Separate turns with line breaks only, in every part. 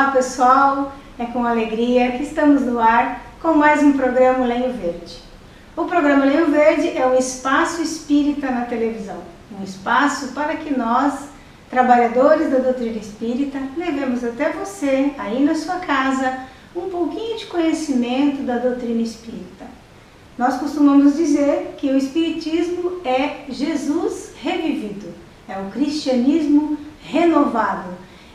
Olá pessoal, é com alegria que estamos no ar com mais um programa Lenho Verde. O programa Lenho Verde é um espaço espírita na televisão, um espaço para que nós, trabalhadores da doutrina espírita, levemos até você, aí na sua casa, um pouquinho de conhecimento da doutrina espírita. Nós costumamos dizer que o espiritismo é Jesus revivido, é o cristianismo renovado,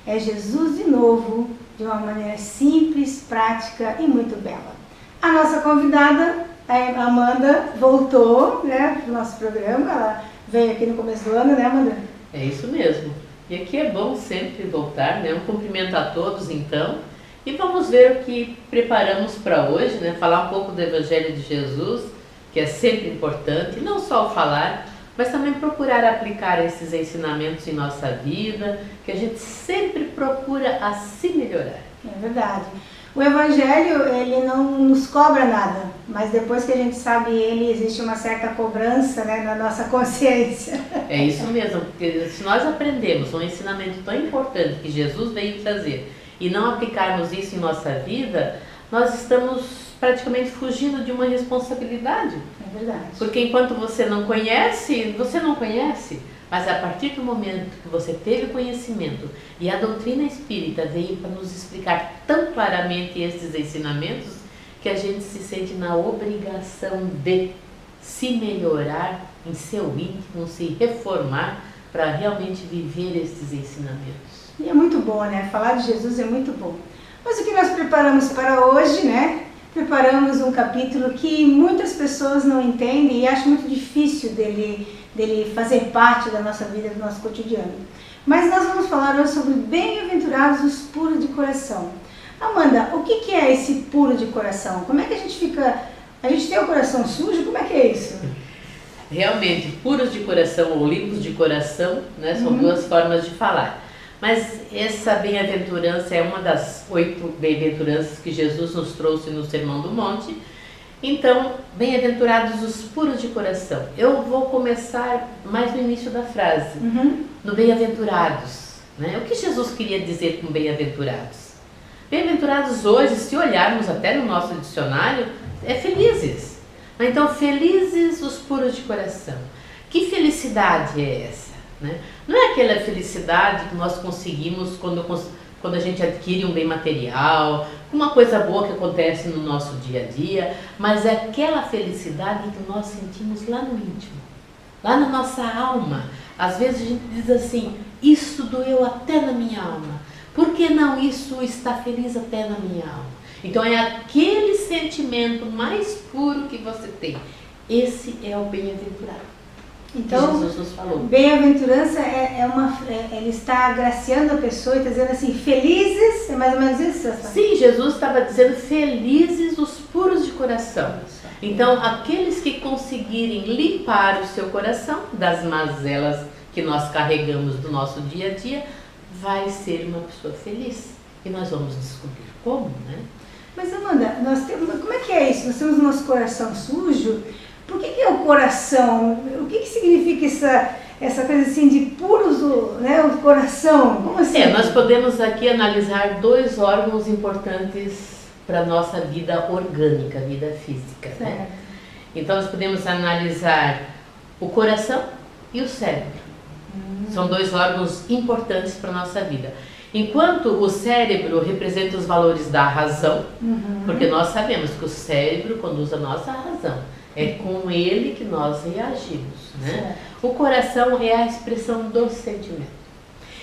é Jesus de novo, de uma maneira simples, prática e muito bela. A nossa convidada, a Amanda, voltou, né, para o nosso programa. Ela veio aqui no começo do ano, né, Amanda?
É isso mesmo. E aqui é bom sempre voltar, né? Um cumprimento a todos, então. E vamos ver o que preparamos para hoje, né? Falar um pouco do Evangelho de Jesus, que é sempre importante, não só o falar, mas também procurar aplicar esses ensinamentos em nossa vida, que a gente sempre procura a se melhorar.
É verdade. O Evangelho, ele não nos cobra nada, mas depois que a gente sabe ele, existe uma certa cobrança, né, na nossa consciência.
É isso mesmo, porque se nós aprendemos um ensinamento tão importante que Jesus veio trazer e não aplicarmos isso em nossa vida, nós estamos praticamente fugindo de uma responsabilidade.
É verdade.
Porque enquanto você não conhece, mas a partir do momento que você teve conhecimento e a doutrina espírita veio para nos explicar tão claramente esses ensinamentos, que a gente se sente na obrigação de se melhorar em seu íntimo, se reformar para realmente viver esses ensinamentos.
E é muito bom, né? Falar de Jesus é muito bom. Mas o que nós preparamos para hoje, né? Preparamos um capítulo que muitas pessoas não entendem e acham muito difícil dele fazer parte da nossa vida, do nosso cotidiano. Mas nós vamos falar hoje sobre bem-aventurados os puros de coração. Amanda, o que é esse puro de coração? Como é que a gente fica... A gente tem o coração sujo? Como é que é isso?
Realmente, puros de coração ou limpos de coração, né, são duas formas de falar. Mas essa bem-aventurança é uma das 8 bem-aventuranças que Jesus nos trouxe no Sermão do Monte. Então, bem-aventurados os puros de coração. Eu vou começar mais no início da frase, no bem-aventurados. Né? O que Jesus queria dizer com bem-aventurados? Bem-aventurados hoje, se olharmos até no nosso dicionário, é felizes. Então, felizes os puros de coração. Que felicidade é essa? Né? Não é aquela felicidade que nós conseguimos quando a gente adquire um bem material, uma coisa boa que acontece no nosso dia a dia, mas é aquela felicidade que nós sentimos lá no íntimo, lá na nossa alma. Às vezes a gente diz assim, isso doeu até na minha alma, por que não isso está feliz até na minha alma? Então é aquele sentimento mais puro que você tem, esse é o bem-aventurado.
Então,
Jesus nos falou.
Bem-aventurança ele está agraciando a pessoa e está dizendo assim, felizes, é mais ou menos isso?
Sim, Jesus estava dizendo felizes os puros de coração. Então, aqueles que conseguirem limpar o seu coração das mazelas que nós carregamos do nosso dia a dia, vai ser uma pessoa feliz. E nós vamos descobrir como, né?
Mas Amanda, como é que é isso? Nós temos o nosso coração sujo. Por que é o coração? O que significa essa coisa assim de puros, né, o coração? Como assim?
Nós podemos aqui analisar 2 órgãos importantes para a nossa vida orgânica, vida física. Né? Então nós podemos analisar o coração e o cérebro. São 2 órgãos importantes para a nossa vida. Enquanto o cérebro representa os valores da razão, porque nós sabemos que o cérebro conduz a nossa razão. É com ele que nós reagimos, né? O coração é a expressão do sentimento.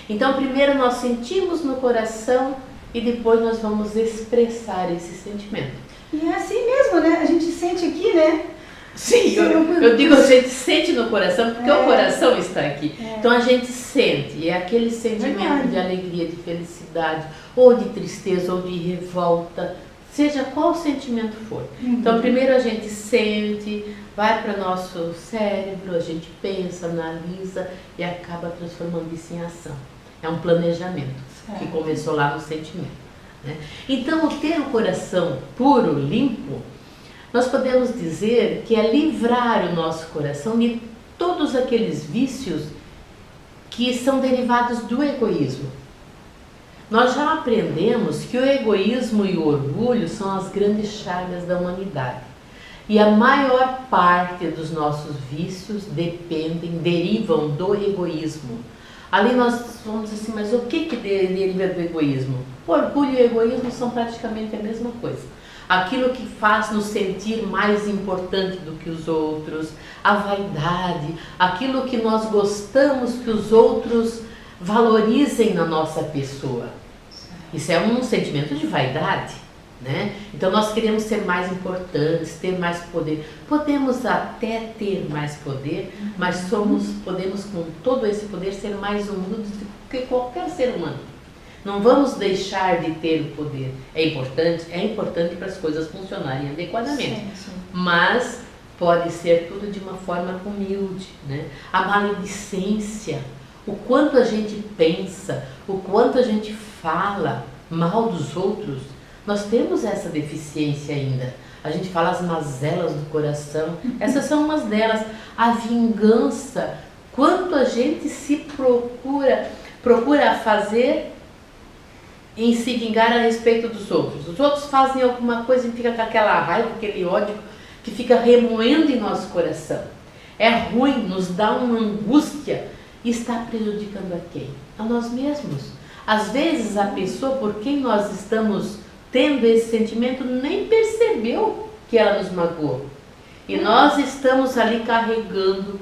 Então, primeiro nós sentimos no coração e depois nós vamos expressar esse sentimento.
E é assim mesmo, né? A gente sente aqui, né?
Sim, eu digo a gente sente no coração porque o coração está aqui. Então a gente sente, e é aquele sentimento de alegria, de felicidade, ou de tristeza, ou de revolta, seja qual sentimento for. Então primeiro a gente sente, vai para o nosso cérebro, a gente pensa, analisa e acaba transformando isso em ação. É um planejamento que começou lá no sentimento. Né? Então ter o coração puro, limpo, nós podemos dizer que é livrar o nosso coração de todos aqueles vícios que são derivados do egoísmo. Nós já aprendemos que o egoísmo e o orgulho são as grandes chagas da humanidade. E a maior parte dos nossos vícios derivam do egoísmo. Ali nós vamos dizer assim, mas o que deriva do egoísmo? O orgulho e o egoísmo são praticamente a mesma coisa. Aquilo que faz nos sentir mais importante do que os outros, a vaidade, aquilo que nós gostamos que os outros valorizem na nossa pessoa. Isso é um sentimento de vaidade, né? Então nós queremos ser mais importantes, ter mais poder. Podemos até ter mais poder, mas podemos com todo esse poder ser mais humildes do que qualquer ser humano. Não vamos deixar de ter o poder. É importante para as coisas funcionarem adequadamente. Sim. Mas pode ser tudo de uma forma humilde, né? A maledicência, o quanto a gente pensa, o quanto a gente fala mal dos outros, nós temos essa deficiência ainda. A gente fala as mazelas do coração, essas são umas delas. A vingança, quanto a gente se procura fazer em se vingar a respeito dos outros. Os outros fazem alguma coisa e fica com aquela raiva, aquele ódio que fica remoendo em nosso coração. É ruim, nos dá uma angústia e está prejudicando a quem? A nós mesmos. Às vezes a pessoa por quem nós estamos tendo esse sentimento nem percebeu que ela nos magoou. E nós estamos ali carregando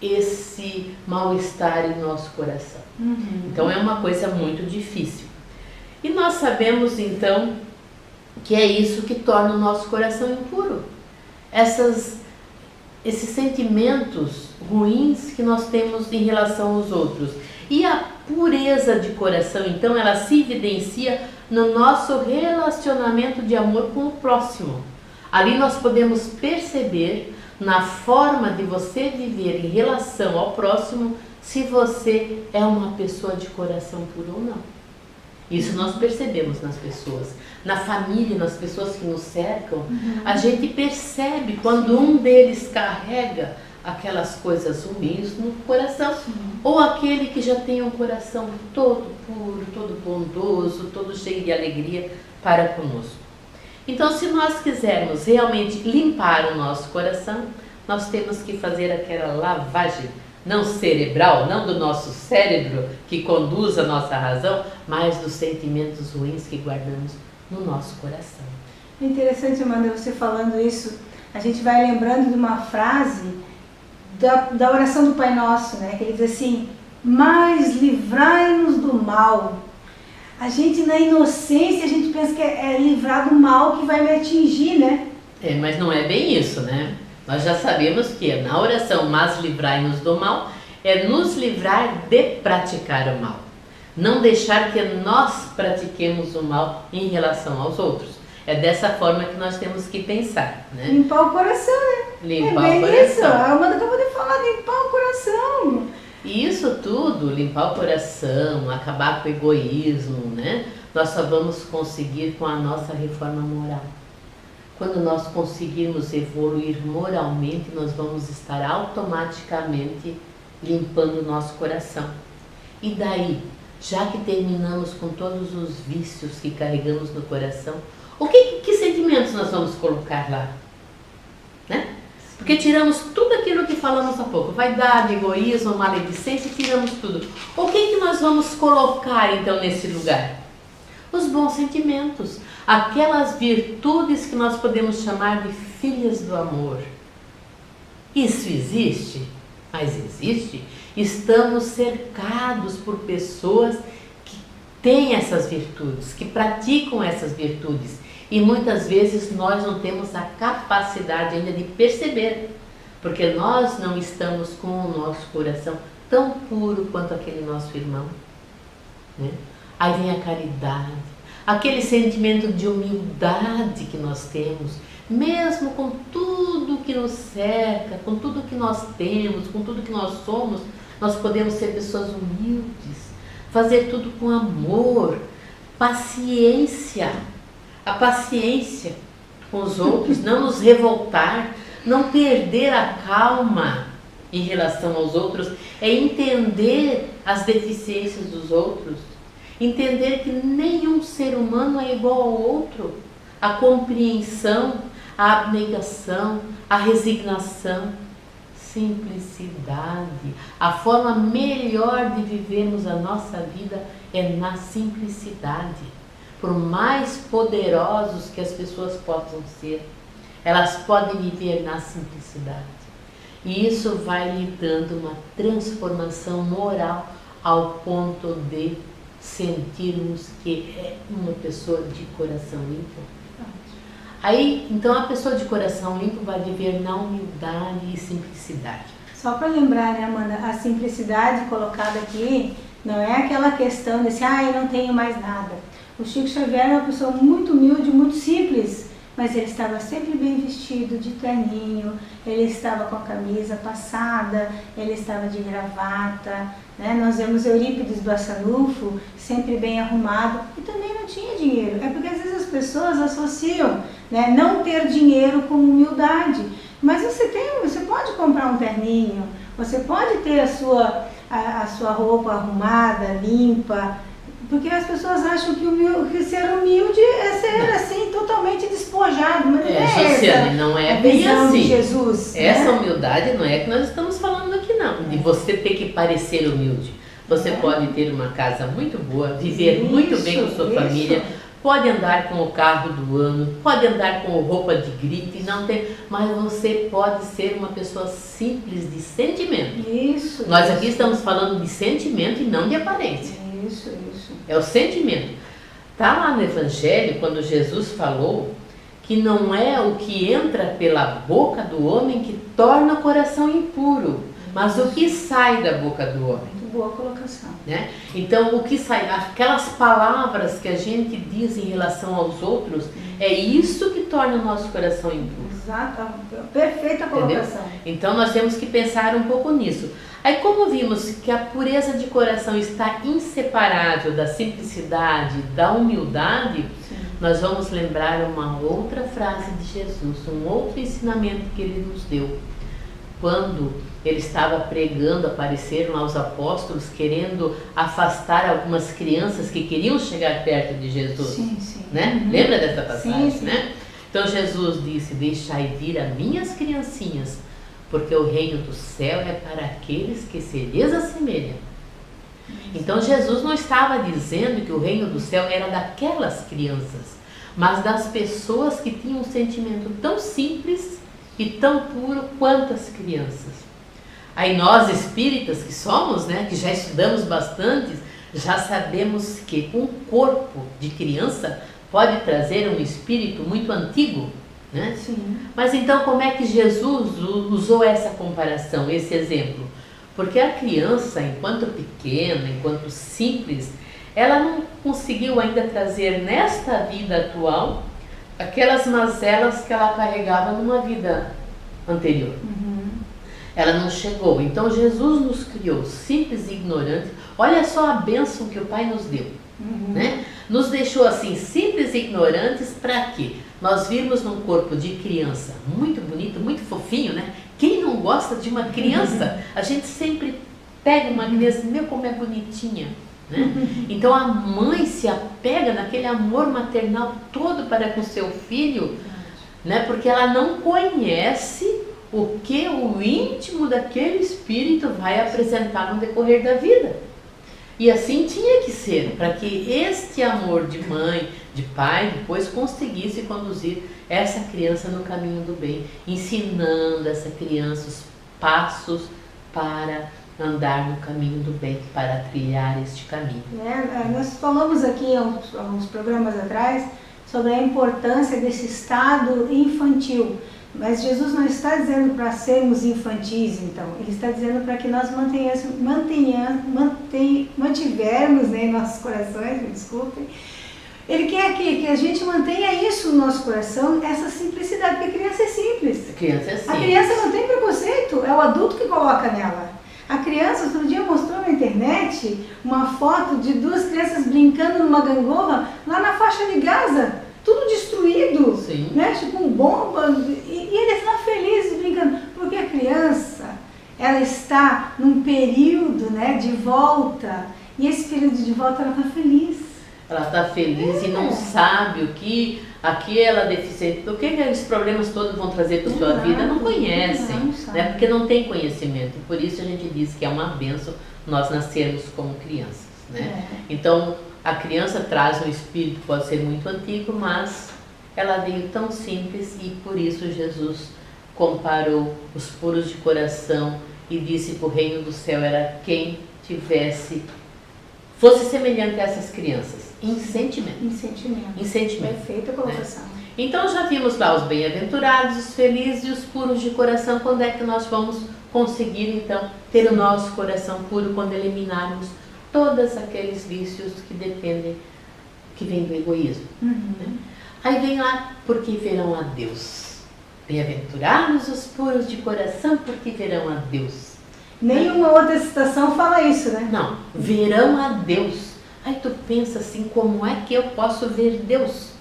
esse mal-estar em nosso coração. Então é uma coisa muito difícil. E nós sabemos então que é isso que torna o nosso coração impuro. Esses sentimentos ruins que nós temos em relação aos outros. E a pureza de coração, então, ela se evidencia no nosso relacionamento de amor com o próximo. Ali nós podemos perceber na forma de você viver em relação ao próximo se você é uma pessoa de coração puro ou não. Isso nós percebemos nas pessoas, na família, nas pessoas que nos cercam. A gente percebe quando um deles carrega aquelas coisas ruins no coração, ou aquele que já tem um coração todo puro, todo bondoso, todo cheio de alegria para conosco. Então, se nós quisermos realmente limpar o nosso coração, nós temos que fazer aquela lavagem, não cerebral, não do nosso cérebro que conduz a nossa razão, mas dos sentimentos ruins que guardamos no nosso coração.
É interessante, Amanda, você falando isso, a gente vai lembrando de uma frase da oração do Pai Nosso, né? Que ele diz assim, mas livrai-nos do mal. A gente na inocência, a gente pensa que é livrar do mal que vai me atingir, né?
Mas não é bem isso, né? Nós já sabemos que na oração, mas livrai-nos do mal, é nos livrar de praticar o mal. Não deixar que nós pratiquemos o mal em relação aos outros. É dessa forma que nós temos que pensar, né?
Limpar o coração, né?
Limpar o coração.
Isso, a Amanda acabou de falar, limpar o coração.
E isso tudo, limpar o coração, acabar com o egoísmo, né? Nós só vamos conseguir com a nossa reforma moral. Quando nós conseguirmos evoluir moralmente, nós vamos estar automaticamente limpando o nosso coração. E daí, já que terminamos com todos os vícios que carregamos no coração, que sentimentos nós vamos colocar lá? Né? Porque tiramos tudo aquilo que falamos há pouco, vaidade, egoísmo, maledicência, tiramos tudo. O que nós vamos colocar então nesse lugar? Os bons sentimentos, aquelas virtudes que nós podemos chamar de filhas do amor. Isso existe? Mas existe. Estamos cercados por pessoas que têm essas virtudes, que praticam essas virtudes. E muitas vezes nós não temos a capacidade ainda de perceber, porque nós não estamos com o nosso coração tão puro quanto aquele nosso irmão, né? Aí vem a caridade, aquele sentimento de humildade que nós temos, mesmo com tudo que nos cerca, com tudo que nós temos, com tudo que nós somos, nós podemos ser pessoas humildes, fazer tudo com amor, paciência. A paciência com os outros, não nos revoltar, não perder a calma em relação aos outros, é entender as deficiências dos outros, Entender que nenhum ser humano é igual ao outro. A compreensão, a abnegação, a resignação, simplicidade. A forma melhor de vivermos a nossa vida é na simplicidade. Por mais poderosos que as pessoas possam ser, elas podem viver na simplicidade. E isso vai lhe dando uma transformação moral ao ponto de sentirmos que é uma pessoa de coração limpo. Aí, então, a pessoa de coração limpo vai viver na humildade e simplicidade.
Só para lembrar, né, Amanda, a simplicidade colocada aqui não é aquela questão desse, eu não tenho mais nada. O Chico Xavier é uma pessoa muito humilde, muito simples, mas ele estava sempre bem vestido, de terninho, ele estava com a camisa passada, ele estava de gravata, né? Nós vemos Eurípides do Assanufo sempre bem arrumado e também não tinha dinheiro. É porque às vezes as pessoas associam, né, não ter dinheiro com humildade. Mas você pode comprar um terninho, você pode ter a sua roupa arrumada, limpa, porque as pessoas acham que ser humilde é ser assim totalmente despojado, mas
Josiane, não é bem assim.
De Jesus,
essa,
né?
humildade não é que nós estamos falando aqui não, de você ter que parecer humilde. Você pode ter uma casa muito boa, viver muito bem com sua família, pode andar com o carro do ano, pode andar com roupa de grife, não tem, mas você pode ser uma pessoa simples de sentimento. Nós aqui estamos falando de sentimento e não de aparência.
Isso.
É o sentimento. Está lá no Evangelho, quando Jesus falou que não é o que entra pela boca do homem que torna o coração impuro, mas o que sai da boca do homem.
Muito boa colocação.
Né? Então, o que sai, aquelas palavras que a gente diz em relação aos outros, é isso que torna o nosso coração impuro.
Exato, perfeita colocação.
Entendeu? Então, nós temos que pensar um pouco nisso. Aí, como vimos que a pureza de coração está inseparável da simplicidade, da humildade, nós vamos lembrar uma outra frase de Jesus, um outro ensinamento que ele nos deu. Quando ele estava pregando, apareceram lá os apóstolos querendo afastar algumas crianças que queriam chegar perto de Jesus.
Sim.
Né? Lembra dessa passagem?
Sim.
Né? Então Jesus disse, deixai vir as minhas criancinhas, porque o reino do céu é para aqueles que se lhes assemelham. Então Jesus não estava dizendo que o reino do céu era daquelas crianças, mas das pessoas que tinham um sentimento tão simples e tão puro quanto as crianças. Aí nós espíritas que somos, né, que já estudamos bastante, já sabemos que um corpo de criança pode trazer um espírito muito antigo, né?
Sim.
Mas então como é que Jesus usou essa comparação, esse exemplo? Porque a criança, enquanto pequena, enquanto simples, ela não conseguiu ainda trazer nesta vida atual aquelas mazelas que ela carregava numa vida anterior. Ela não chegou. Então Jesus nos criou simples e ignorantes. Olha só a bênção que o Pai nos deu. Né? Nos deixou assim simples e ignorantes para quê? Nós vimos num corpo de criança muito bonito, muito fofinho, né? Quem não gosta de uma criança? A gente sempre pega uma criança, meu, como é bonitinha. Né? Então a mãe se apega naquele amor maternal todo para com seu filho, né? Porque ela não conhece o que o íntimo daquele espírito vai apresentar no decorrer da vida. E assim tinha que ser, para que este amor de mãe, de pai, depois conseguisse conduzir essa criança no caminho do bem, ensinando essa criança os passos para andar no caminho do bem, para trilhar este caminho.
Nós falamos aqui há uns programas atrás sobre a importância desse estado infantil. Mas Jesus não está dizendo para sermos infantis, então. Ele está dizendo para que nós mantivermos, né, em nossos corações, me desculpem. Ele quer que a gente mantenha isso no nosso coração, essa simplicidade, porque a criança é simples.
A criança é simples.
A criança não tem preconceito, é o adulto que coloca nela. A criança, outro dia mostrou na internet uma foto de duas crianças brincando numa gangorra lá na faixa de Gaza. Tudo destruído, né? Tipo um bomba, e eles lá felizes brincando, porque a criança, ela está num período, né, de volta, E esse período de volta ela está feliz.
Ela está feliz e não sabe o que aquela deficiência, o que aqueles problemas todos vão trazer para a sua vida, não conhecem, né? Porque não tem conhecimento. Por isso a gente diz que é uma bênção nós nascermos como crianças, né? Então a criança traz um espírito, pode ser muito antigo, mas ela veio tão simples e por isso Jesus comparou os puros de coração e disse que o reino do céu era quem fosse semelhante a essas crianças, em sentimento.
Em sentimento.
Em sentimento.
Perfeita colocação.
Então já vimos lá os bem-aventurados, os felizes e os puros de coração. Quando é que nós vamos conseguir então ter o nosso coração puro? Quando eliminarmos todos aqueles vícios que dependem, que vêm do egoísmo. Né? Aí vem lá, porque verão a Deus. Bem-aventurados os puros de coração, porque verão a Deus.
Nenhuma outra citação fala isso, né?
Não, verão a Deus. Aí tu pensa assim, como é que eu posso ver Deus?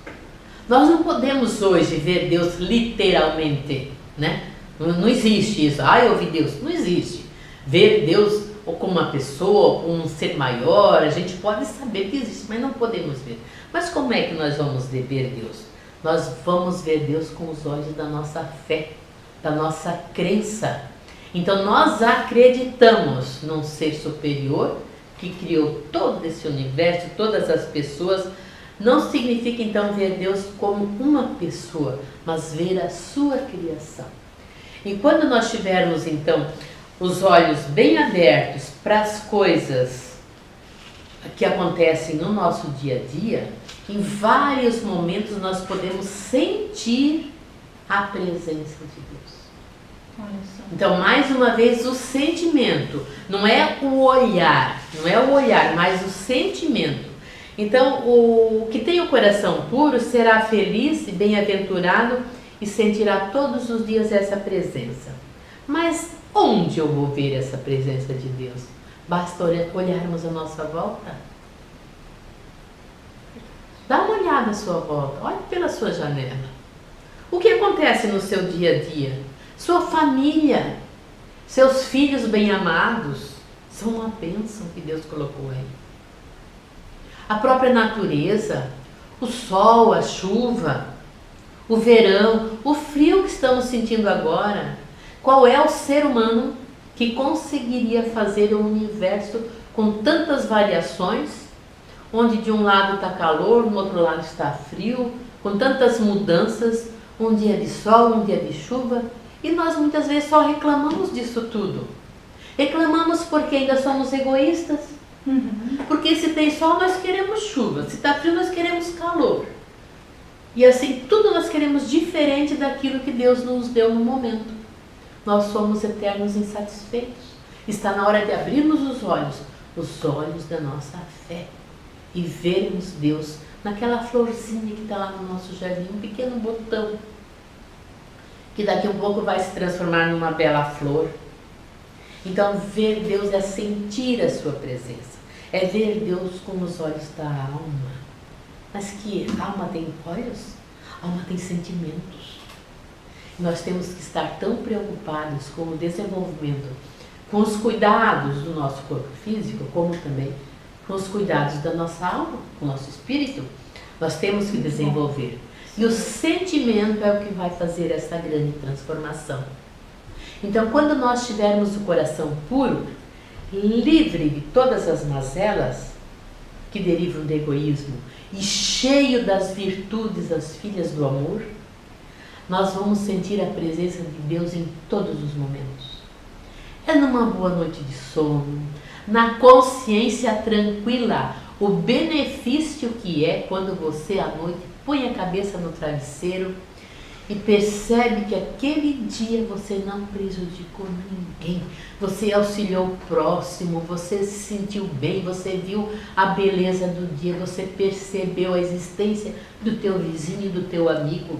Nós não podemos hoje ver Deus literalmente, né? Não existe isso. Eu vi Deus. Não existe. Ver Deus ou como uma pessoa, ou como um ser maior, a gente pode saber que existe, mas não podemos ver. Mas como é que nós vamos ver Deus? Nós vamos ver Deus com os olhos da nossa fé, da nossa crença. Então nós acreditamos num ser superior que criou todo esse universo, todas as pessoas. Não significa então ver Deus como uma pessoa, mas ver a sua criação. E quando nós tivermos então os olhos bem abertos para as coisas que acontecem no nosso dia a dia, em vários momentos nós podemos sentir a presença de Deus. Então, mais uma vez, o sentimento, não é o olhar, mas o sentimento. Então, o que tem o coração puro será feliz e bem-aventurado e sentirá todos os dias essa presença. Mas onde eu vou ver essa presença de Deus? Basta olharmos a nossa volta? Dá uma olhada à sua volta, olhe pela sua janela. O que acontece no seu dia a dia? Sua família, seus filhos bem-amados, são uma bênção que Deus colocou aí. A própria natureza, o sol, a chuva, o verão, o frio que estamos sentindo agora. Qual é o ser humano que conseguiria fazer um universo com tantas variações, onde de um lado está calor, no outro lado está frio, com tantas mudanças, um dia de sol, um dia de chuva, e nós muitas vezes só reclamamos disso tudo. Reclamamos porque ainda somos egoístas, porque se tem sol nós queremos chuva, se está frio nós queremos calor. E assim, tudo nós queremos diferente daquilo que Deus nos deu no momento. Nós somos eternos insatisfeitos. Está na hora de abrirmos os olhos da nossa fé, e vermos Deus naquela florzinha que está lá no nosso jardim, um pequeno botão, que daqui a um pouco vai se transformar numa bela flor. Então, ver Deus é sentir a sua presença, é ver Deus com os olhos da alma. Mas que alma tem olhos? Alma tem sentimentos. Nós temos que estar tão preocupados com o desenvolvimento, com os cuidados do nosso corpo físico, como também com os cuidados da nossa alma, com o nosso espírito. Nós temos que desenvolver. E o sentimento é o que vai fazer essa grande transformação. Então, quando nós tivermos o coração puro, livre de todas as mazelas que derivam do egoísmo e cheio das virtudes das filhas do amor, nós vamos sentir a presença de Deus em todos os momentos. É numa boa noite de sono, na consciência tranquila, o benefício que é quando você à noite põe a cabeça no travesseiro e percebe que aquele dia você não prejudicou ninguém, você auxiliou o próximo, você se sentiu bem, você viu a beleza do dia, você percebeu a existência do teu vizinho, do teu amigo.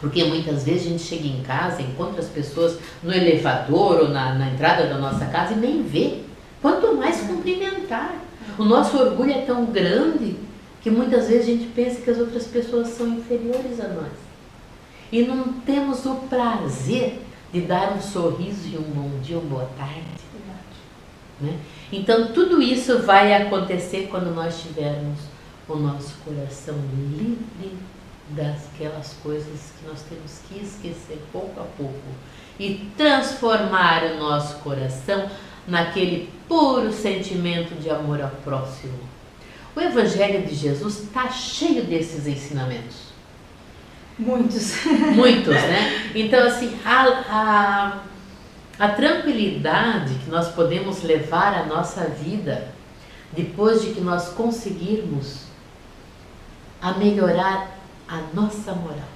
Porque muitas vezes a gente chega em casa, encontra as pessoas no elevador ou na entrada da nossa casa e nem vê. Quanto mais cumprimentar. O nosso orgulho é tão grande que muitas vezes a gente pensa que as outras pessoas são inferiores a nós. E não temos o prazer de dar um sorriso e um bom dia, uma boa tarde. né? Então tudo isso vai acontecer quando nós tivermos o nosso coração livre daquelas coisas que nós temos que esquecer pouco a pouco e transformar o nosso coração naquele puro sentimento de amor ao próximo. O Evangelho de Jesus está cheio desses ensinamentos.
Muitos.
Muitos, né? Então, assim, a tranquilidade que nós podemos levar à nossa vida depois de que nós conseguirmos a melhorar a nossa moral.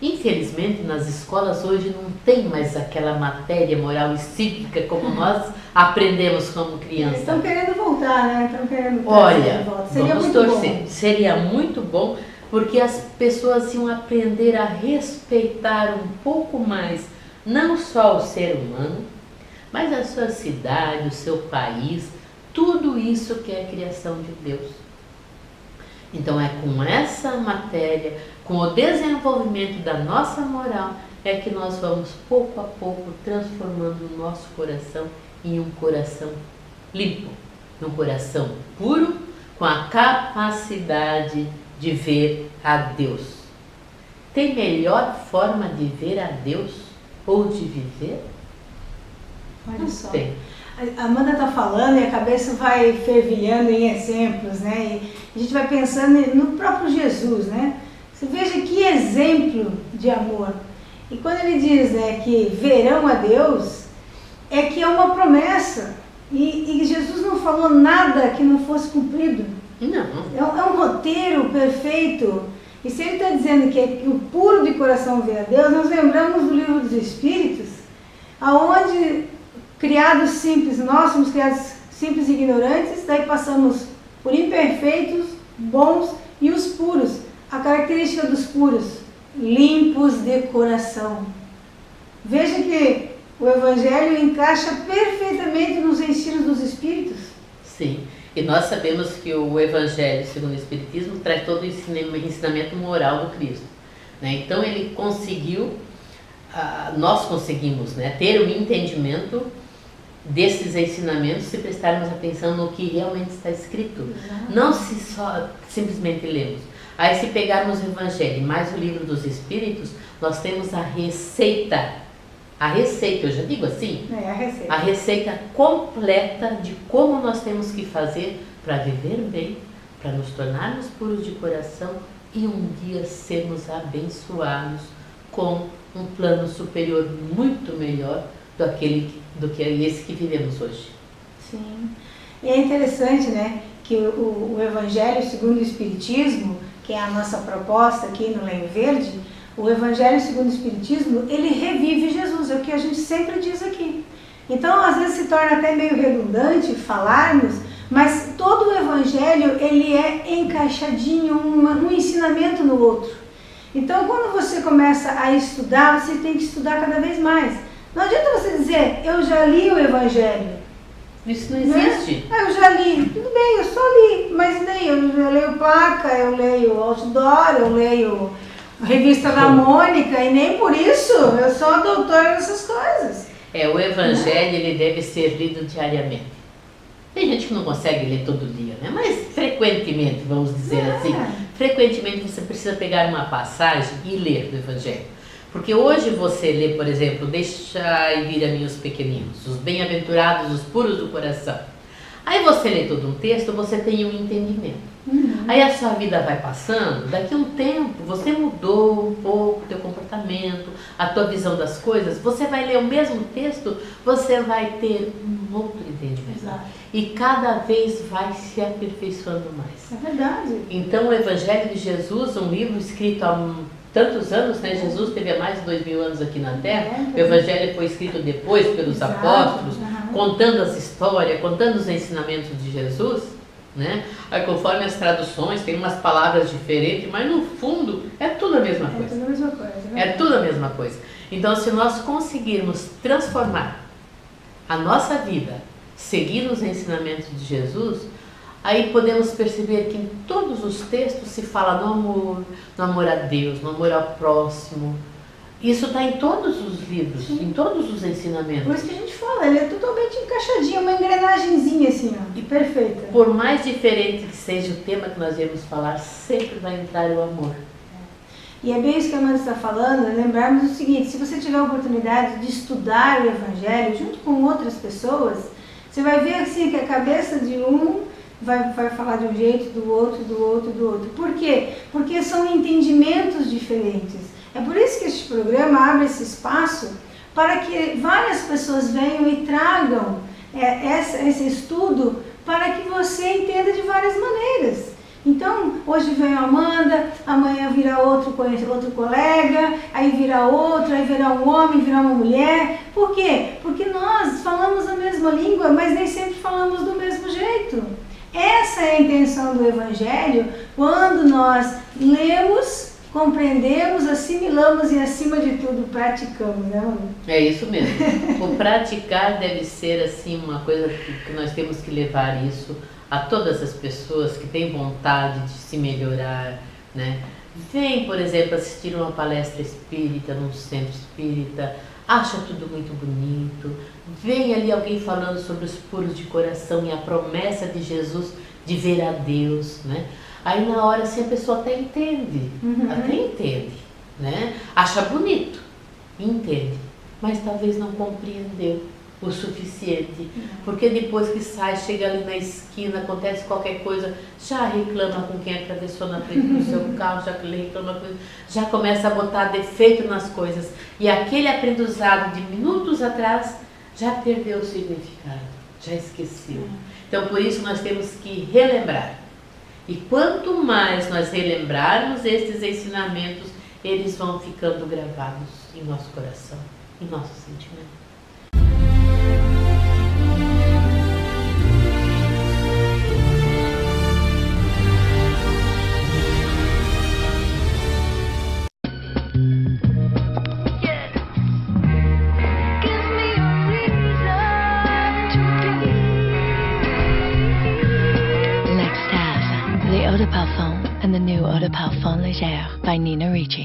Infelizmente, nas escolas hoje não tem mais aquela matéria moral e cívica como nós aprendemos como criança.
Estão querendo voltar, né? Estão querendo
Olha,
seria
vamos
muito
torcer.
bom.
Seria muito bom, porque as pessoas iam aprender a respeitar um pouco mais, não só o ser humano, mas a sua cidade, o seu país, tudo isso que é a criação de Deus. Então é com essa matéria, com o desenvolvimento da nossa moral, é que nós vamos pouco a pouco transformando o nosso coração em um coração limpo, um coração puro, com a capacidade de ver a Deus. Tem melhor forma de ver a Deus ou de viver?
Olha só.
Tem.
A Amanda está falando e a cabeça vai fervilhando em exemplos, né? E a gente vai pensando no próprio Jesus, né? Você veja que exemplo de amor. E quando ele diz, né, que verão a Deus, é que é uma promessa. E Jesus não falou nada que não fosse cumprido.
Não.
É um roteiro perfeito. E se ele está dizendo que o puro de coração vê a Deus, nós lembramos do livro dos Espíritos, aonde criados simples, nós somos criados simples e ignorantes, daí passamos por imperfeitos, bons e os puros. A característica dos puros, limpos de coração. Veja que o Evangelho encaixa perfeitamente nos ensinos dos Espíritos.
Sim, e nós sabemos que o Evangelho, segundo o Espiritismo, traz todo o ensinamento moral do Cristo, né? Então ele conseguiu, nós conseguimos, né, ter um entendimento desses ensinamentos se prestarmos atenção no que realmente está escrito.
Exato.
Não se só simplesmente lemos. Aí se pegarmos o Evangelho mais o livro dos Espíritos, nós temos a receita, eu já digo assim, a receita completa de como nós temos que fazer para viver bem, para nos tornarmos puros de coração e um dia sermos abençoados com um plano superior muito melhor do que esse que vivemos hoje.
Sim. E é interessante, né, que o Evangelho segundo o Espiritismo, que é a nossa proposta aqui no Lenho Verde, o Evangelho segundo o Espiritismo, ele revive Jesus, é o que a gente sempre diz aqui. Então, às vezes se torna até meio redundante falarmos, mas todo o Evangelho, ele é encaixadinho, um ensinamento no outro. Então, quando você começa a estudar, você tem que estudar cada vez mais. Não adianta você dizer, eu já li o Evangelho.
Isso não existe.
Eu já li. Tudo bem, eu só li. Mas daí eu leio placa, eu leio outdoor, eu leio a revista da Mônica e nem por isso eu sou a doutora nessas coisas.
O Evangelho ele deve ser lido diariamente. Tem gente que não consegue ler todo dia, né? Mas frequentemente, vamos dizer assim, frequentemente você precisa pegar uma passagem e ler do Evangelho. Porque hoje você lê, por exemplo, deixai vir a mim os pequeninos, os bem-aventurados, os puros do coração. Aí você lê todo um texto, você tem um entendimento. Aí a sua vida vai passando, daqui a um tempo você mudou um pouco o teu comportamento, a tua visão das coisas, você vai ler o mesmo texto, você vai ter um outro entendimento.
Exato.
E cada vez vai se aperfeiçoando mais.
É verdade.
Então o Evangelho de Jesus, um livro escrito há tantos anos, né? Jesus teve há mais de 2000 anos aqui na Terra, o Evangelho foi escrito depois pelos apóstolos, contando as histórias, contando os ensinamentos de Jesus, né? Aí conforme as traduções, tem umas palavras diferentes, mas no fundo é tudo a mesma coisa.
É tudo a mesma coisa.
É tudo a mesma coisa. Então se nós conseguirmos transformar a nossa vida, seguir os ensinamentos de Jesus, aí podemos perceber que em todos os textos se fala no amor a Deus, no amor ao próximo. Isso está em todos os livros, em todos os ensinamentos.
Por isso que a gente fala, ele é totalmente encaixadinho, uma engrenagemzinha assim, ó, e perfeita.
Por mais diferente que seja o tema que nós iremos falar, sempre vai entrar o amor.
E é bem isso que a Amanda está falando, lembrarmos o seguinte, se você tiver a oportunidade de estudar o Evangelho junto com outras pessoas, você vai ver assim que a cabeça de um vai falar de um jeito, do outro, do outro, do outro. Por quê? Porque são entendimentos diferentes. É por isso que este programa abre esse espaço para que várias pessoas venham e tragam esse estudo para que você entenda de várias maneiras. Então, hoje vem a Amanda, amanhã virá outro colega, aí virá outro, aí virá um homem, virá uma mulher. Por quê? Porque nós falamos a mesma língua, mas nem sempre falamos do mesmo jeito. Essa é a intenção do Evangelho quando nós lemos, compreendemos, assimilamos e, acima de tudo, praticamos, né, Amanda?
É isso mesmo. O praticar deve ser assim uma coisa que nós temos que levar isso a todas as pessoas que têm vontade de se melhorar, né? Vem, por exemplo, assistir uma palestra espírita num centro espírita, acha tudo muito bonito, vem ali alguém falando sobre os puros de coração e a promessa de Jesus de ver a Deus, né? Aí na hora assim a pessoa até entende, né? Acha bonito, entende, mas talvez não compreendeu o suficiente, porque depois que sai, chega ali na esquina, acontece qualquer coisa, já reclama com quem atravessou na frente do seu carro, já começa a botar defeito nas coisas, e aquele aprendizado de minutos atrás já perdeu o significado, já esqueceu. Então por isso nós temos que relembrar, e quanto mais nós relembrarmos estes ensinamentos, eles vão ficando gravados em nosso coração, em nosso sentimento.
Eau de Parfum and the new Eau de Parfum Légère by Nina Ricci.